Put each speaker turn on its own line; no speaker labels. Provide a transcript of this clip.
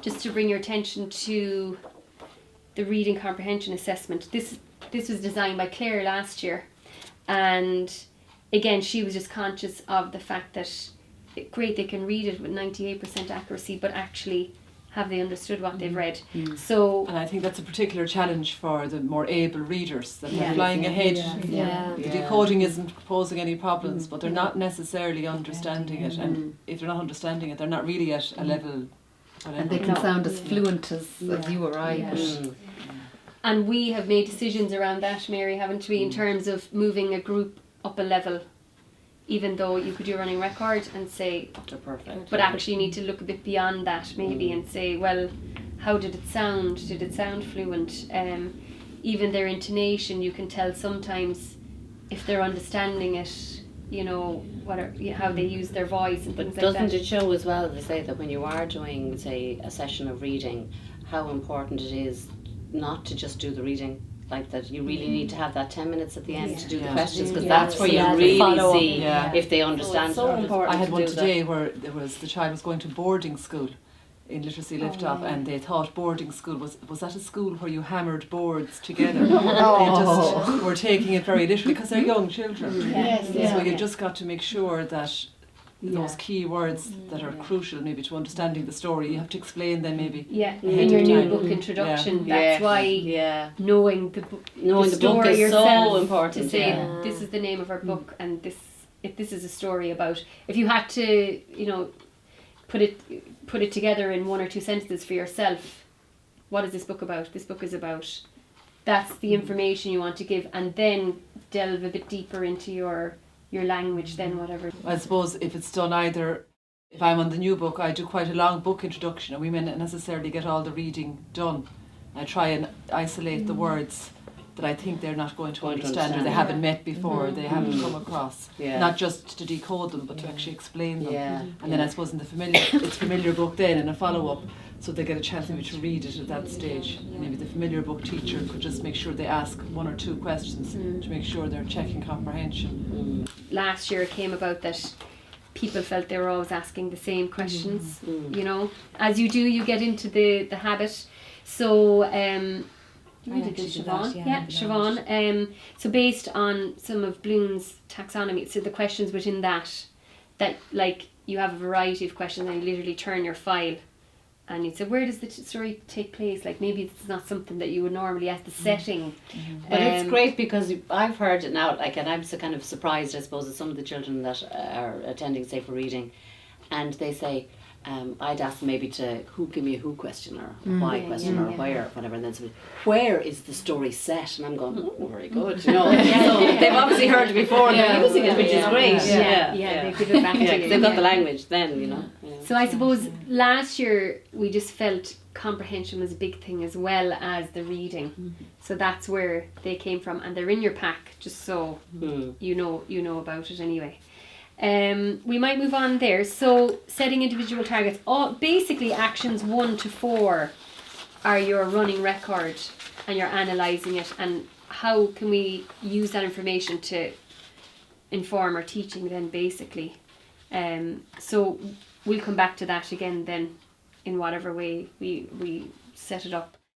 just to bring your attention to the reading comprehension assessment. This was designed by Claire last year, and again she was just conscious of the fact that great, they can read it with 98% accuracy, but actually have they understood what they've read? So,
and I think that's a particular challenge for the more able readers, that they're flying ahead. The decoding isn't posing any problems, but they're not necessarily understanding it, and if they're not understanding it, they're not really at a level.
And they can sound as fluent as you or I.
And we have made decisions around that, Mary, haven't we, in terms of moving a group up a level, even though you could do a running record and say,
they're perfect.
But actually you need to look a bit beyond that maybe and say, well, how did it sound? Did it sound fluent? Even their intonation, you can tell sometimes if they're understanding it, you know, how they use their voice and things like that.
Doesn't it show as well, they say that when you are doing, say, a session of reading, how important it is not to just do the reading, like that you really need to have that 10 minutes at the end to do the questions, because that's where you really see if they understand.
So important. I had one today where the child was going to boarding school in Literacy Lift Up, and they thought boarding school was that a school where you hammered boards together. They just were taking it very literally because they're young children. So you just got to make sure that those key words that are crucial maybe to understanding the story, you have to explain them maybe.
In your new book introduction, that's why knowing the book
is
yourself
so important.
To say this is the name of our book, and if this is a story about, if you had to, you know, put it together in one or two sentences for yourself, what is this book about? This book is about, that's the information you want to give, and then delve a bit deeper into your language, then whatever.
I suppose if it's done either, if I'm on the new book, I do quite a long book introduction, and we may not necessarily get all the reading done. I try and isolate the words that I think they're not going to understand, or they haven't met before, they haven't come across. Not just to decode them, but to actually explain them. And then I suppose in the familiar book then, in a follow-up, so they get a chance maybe to read it at that stage. Maybe the familiar book teacher could just make sure they ask one or two questions to make sure they're checking comprehension.
Last year it came about that people felt they were always asking the same questions. You know, as you do, you get into the habit. So Siobhan. So based on some of Bloom's taxonomy, so the questions within that like you have a variety of questions, and you literally turn your file and you'd say, where does the story take place? Like maybe it's not something that you would normally ask, the setting.
But it's great because I've heard it now, like, and I'm so kind of surprised, I suppose, at some of the children that are attending, say, for reading, and they say, I'd ask them maybe to give me a who question or a why question or where or whatever, and then somebody, where is the story set? And I'm going, oh, very good, you know. So they've obviously heard it before and they're using it, which is great.
They give it back to you.
They've got the language then, you know.
So I suppose last year we just felt comprehension was a big thing as well as the reading. So that's where they came from, and they're in your pack, just so you know about it anyway. We might move on there. So setting individual targets. Basically actions 1 to 4 are your running record, and you're analysing it, and how can we use that information to inform our teaching then, basically. So we'll come back to that again then in whatever way we set it up.